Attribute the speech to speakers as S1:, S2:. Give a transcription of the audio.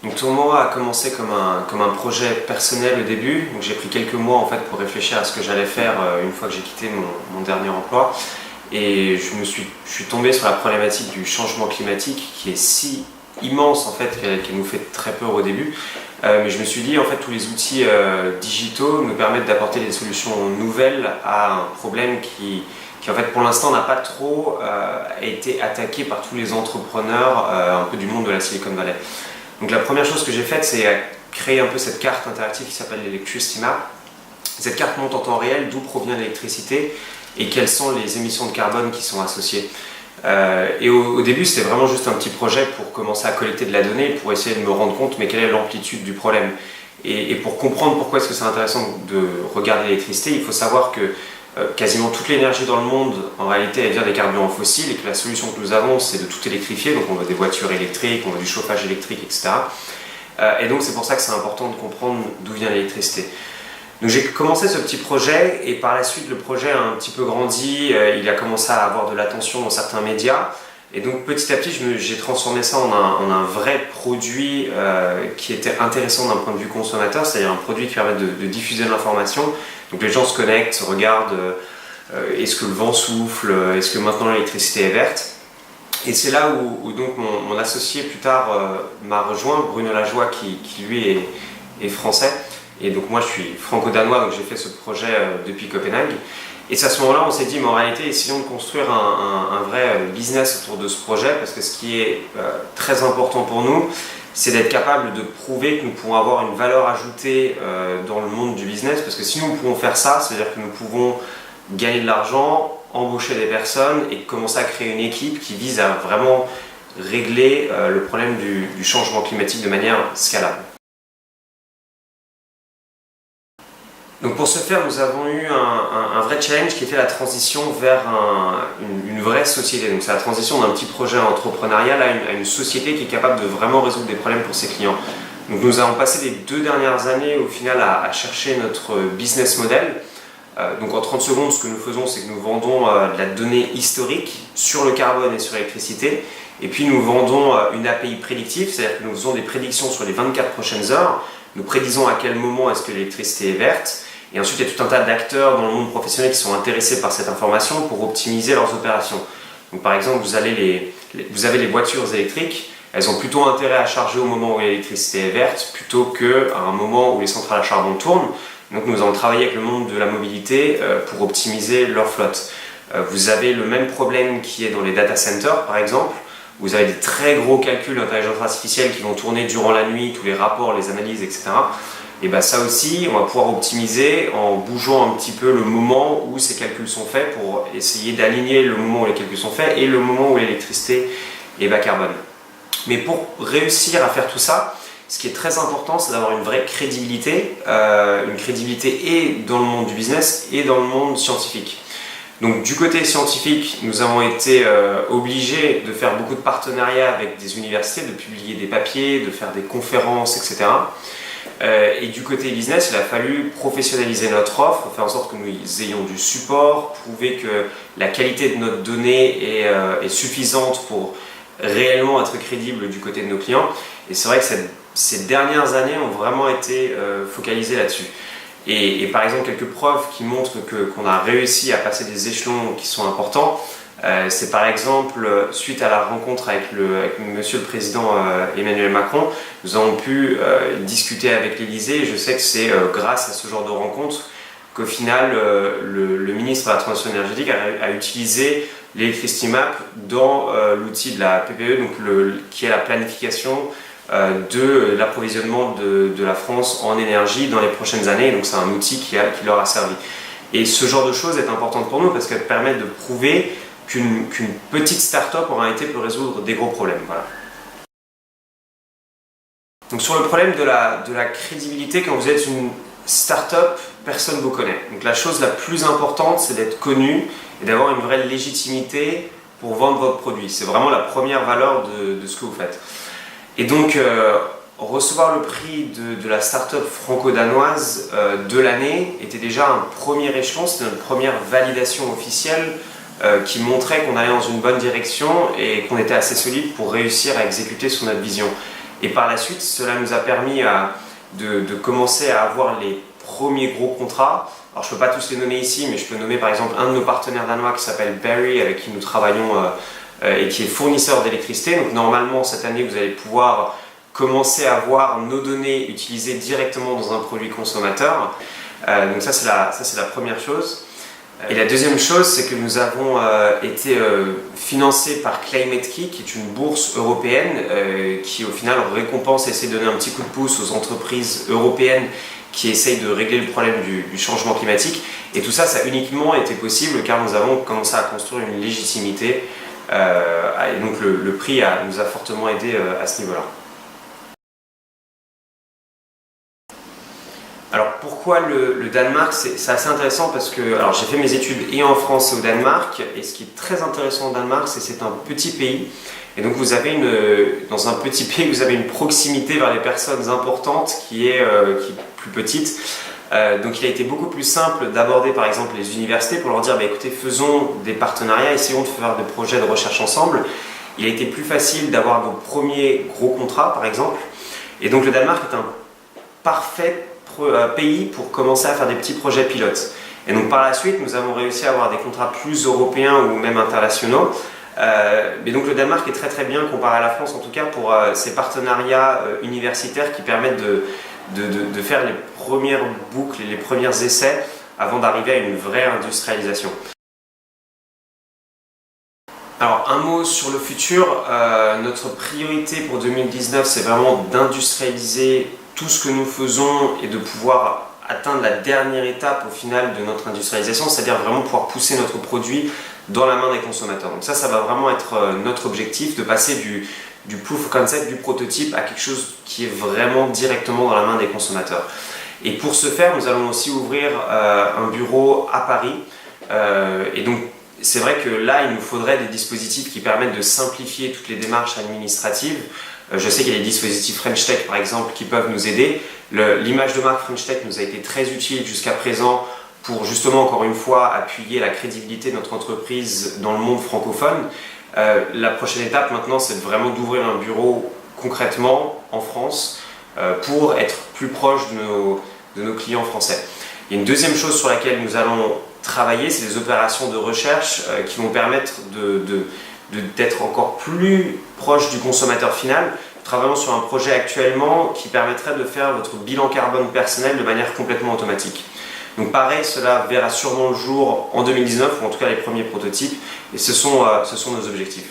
S1: Donc Tourmoi a commencé comme un projet personnel au début. Donc j'ai pris quelques mois en fait pour réfléchir à ce que j'allais faire une fois que j'ai quitté mon dernier emploi. Et je suis tombé sur la problématique du changement climatique qui est si immense en fait qu'elle nous fait très peur au début. Mais je me suis dit en fait tous les outils digitaux nous permettent d'apporter des solutions nouvelles à un problème qui en fait pour l'instant n'a pas trop été attaqué par tous les entrepreneurs un peu du monde de la Silicon Valley. Donc la première chose que j'ai faite, c'est créer un peu cette carte interactive qui s'appelle l'Electricity Map. Cette carte montre en temps réel d'où provient l'électricité et quelles sont les émissions de carbone qui sont associées. Et au début, c'était vraiment juste un petit projet pour commencer à collecter de la donnée, pour essayer de me rendre compte mais quelle est l'amplitude du problème. Et pour comprendre pourquoi est-ce que c'est intéressant de regarder l'électricité, il faut savoir que quasiment toute l'énergie dans le monde, en réalité, elle vient des carburants fossiles et que la solution que nous avons, c'est de tout électrifier. Donc on veut des voitures électriques, on veut du chauffage électrique, etc. Et donc c'est pour ça que c'est important de comprendre d'où vient l'électricité. Donc j'ai commencé ce petit projet et par la suite le projet a un petit peu grandi, il a commencé à avoir de l'attention dans certains médias. Et donc petit à petit j'ai transformé ça en un vrai produit qui était intéressant d'un point de vue consommateur, c'est-à-dire un produit qui permet de diffuser de l'information. Donc les gens se connectent, se regardent, est-ce que le vent souffle, est-ce que maintenant l'électricité est verte. Et c'est là où donc mon associé plus tard m'a rejoint, Bruno Lajoie qui lui est français. Et donc moi je suis franco-danois, donc j'ai fait ce projet depuis Copenhague. Et c'est à ce moment-là on s'est dit, mais en réalité essayons de construire un vrai business autour de ce projet, parce que ce qui est très important pour nous, c'est d'être capable de prouver que nous pouvons avoir une valeur ajoutée dans le monde du business, parce que si nous pouvons faire ça, c'est-à-dire que nous pouvons gagner de l'argent, embaucher des personnes et commencer à créer une équipe qui vise à vraiment régler le problème du changement climatique de manière scalable. Donc pour ce faire, nous avons eu un vrai challenge qui était la transition vers une vraie société. Donc c'est la transition d'un petit projet entrepreneurial à une société qui est capable de vraiment résoudre des problèmes pour ses clients. Donc nous avons passé les 2 dernières années au final à chercher notre business model. Donc en 30 secondes, ce que nous faisons, c'est que nous vendons de la donnée historique sur le carbone et sur l'électricité. Et puis nous vendons une API prédictive, c'est-à-dire que nous faisons des prédictions sur les 24 prochaines heures. Nous prédisons à quel moment est-ce que l'électricité est verte. Et ensuite, il y a tout un tas d'acteurs dans le monde professionnel qui sont intéressés par cette information pour optimiser leurs opérations. Donc, par exemple, vous avez les voitures électriques, elles ont plutôt intérêt à charger au moment où l'électricité est verte plutôt qu'à un moment où les centrales à charbon tournent. Donc nous allons travailler avec le monde de la mobilité pour optimiser leur flotte. Vous avez le même problème qui est dans les data centers, par exemple. Vous avez des très gros calculs d'intelligence artificielle qui vont tourner durant la nuit, tous les rapports, les analyses, etc. Et bien ça aussi, on va pouvoir optimiser en bougeant un petit peu le moment où ces calculs sont faits pour essayer d'aligner le moment où les calculs sont faits et le moment où l'électricité est bas carbone. Mais pour réussir à faire tout ça, ce qui est très important, c'est d'avoir une vraie crédibilité et dans le monde du business et dans le monde scientifique. Donc du côté scientifique, nous avons été obligés de faire beaucoup de partenariats avec des universités, de publier des papiers, de faire des conférences, etc. Et du côté business, il a fallu professionnaliser notre offre, faire en sorte que nous ayons du support, prouver que la qualité de notre donnée est suffisante pour réellement être crédible du côté de nos clients. Et c'est vrai que ces dernières années ont vraiment été focalisées là-dessus. Et par exemple, quelques preuves qui montrent qu'on a réussi à passer des échelons qui sont importants, c'est par exemple, suite à la rencontre avec Monsieur le Président Emmanuel Macron, nous avons pu discuter avec l'Élysée. Je sais que c'est grâce à ce genre de rencontre qu'au final, le ministre de la Transition énergétique a utilisé l'Electricity Map dans l'outil de la PPE, donc qui est la planification de l'approvisionnement de la France en énergie dans les prochaines années. Donc c'est un outil qui leur a servi. Et ce genre de choses est importante pour nous parce qu'elle permet de prouver qu'une petite start-up en réalité peut résoudre des gros problèmes. Voilà. Donc sur le problème de la crédibilité, quand vous êtes une start-up, personne ne vous connaît. Donc la chose la plus importante, c'est d'être connu et d'avoir une vraie légitimité pour vendre votre produit. C'est vraiment la première valeur de ce que vous faites. Et donc, recevoir le prix de la start-up franco-danoise de l'année était déjà un premier échelon, c'était notre première validation officielle qui montrait qu'on allait dans une bonne direction et qu'on était assez solide pour réussir à exécuter sur notre vision. Et par la suite, cela nous a permis de commencer à avoir les premiers gros contrats. Alors je ne peux pas tous les nommer ici, mais je peux nommer par exemple un de nos partenaires danois qui s'appelle Berry, avec qui nous travaillons et qui est fournisseur d'électricité. Donc normalement cette année vous allez pouvoir commencer à voir nos données utilisées directement dans un produit consommateur. Donc ça c'est la première chose. Et la deuxième chose, c'est que nous avons été financés par Climate Key, qui est une bourse européenne qui au final récompense et essaie de donner un petit coup de pouce aux entreprises européennes qui essayent de régler le problème du changement climatique. Et tout ça, ça a uniquement été possible car nous avons commencé à construire une légitimité. Et donc le prix nous a fortement aidé à ce niveau-là. Alors pourquoi le Danemark? C'est assez intéressant parce que j'ai fait mes études et en France et au Danemark, et ce qui est très intéressant au Danemark, c'est un petit pays, et donc dans un petit pays vous avez une proximité vers les personnes importantes qui est plus petite. Donc il a été beaucoup plus simple d'aborder par exemple les universités pour leur dire écoutez, faisons des partenariats, essayons de faire des projets de recherche ensemble. Il a été plus facile d'avoir vos premiers gros contrats par exemple, et donc le Danemark est un parfait pays pour commencer à faire des petits projets pilotes. Et donc par la suite, nous avons réussi à avoir des contrats plus européens ou même internationaux. Mais donc le Danemark est très très bien comparé à la France en tout cas pour ces partenariats universitaires qui permettent de faire les premières boucles et les premiers essais avant d'arriver à une vraie industrialisation. Alors un mot sur le futur, notre priorité pour 2019 c'est vraiment d'industrialiser tout ce que nous faisons et de pouvoir atteindre la dernière étape au final de notre industrialisation, c'est-à-dire vraiment pouvoir pousser notre produit dans la main des consommateurs. Donc ça va vraiment être notre objectif, de passer du proof of concept, du prototype à quelque chose qui est vraiment directement dans la main des consommateurs. Et pour ce faire, nous allons aussi ouvrir un bureau à Paris. Et donc c'est vrai que là, il nous faudrait des dispositifs qui permettent de simplifier toutes les démarches administratives. Je sais qu'il y a des dispositifs French Tech par exemple qui peuvent nous aider. L'image de marque French Tech nous a été très utile jusqu'à présent pour justement encore une fois appuyer la crédibilité de notre entreprise dans le monde francophone. La prochaine étape maintenant c'est vraiment d'ouvrir un bureau concrètement en France pour être plus proche de nos clients français. Il y a une deuxième chose sur laquelle nous allons travailler, c'est des opérations de recherche qui vont permettre d'être encore plus proche du consommateur final. Nous travaillons sur un projet actuellement qui permettrait de faire votre bilan carbone personnel de manière complètement automatique. Donc pareil, cela verra sûrement le jour en 2019, ou en tout cas les premiers prototypes, et ce sont nos objectifs.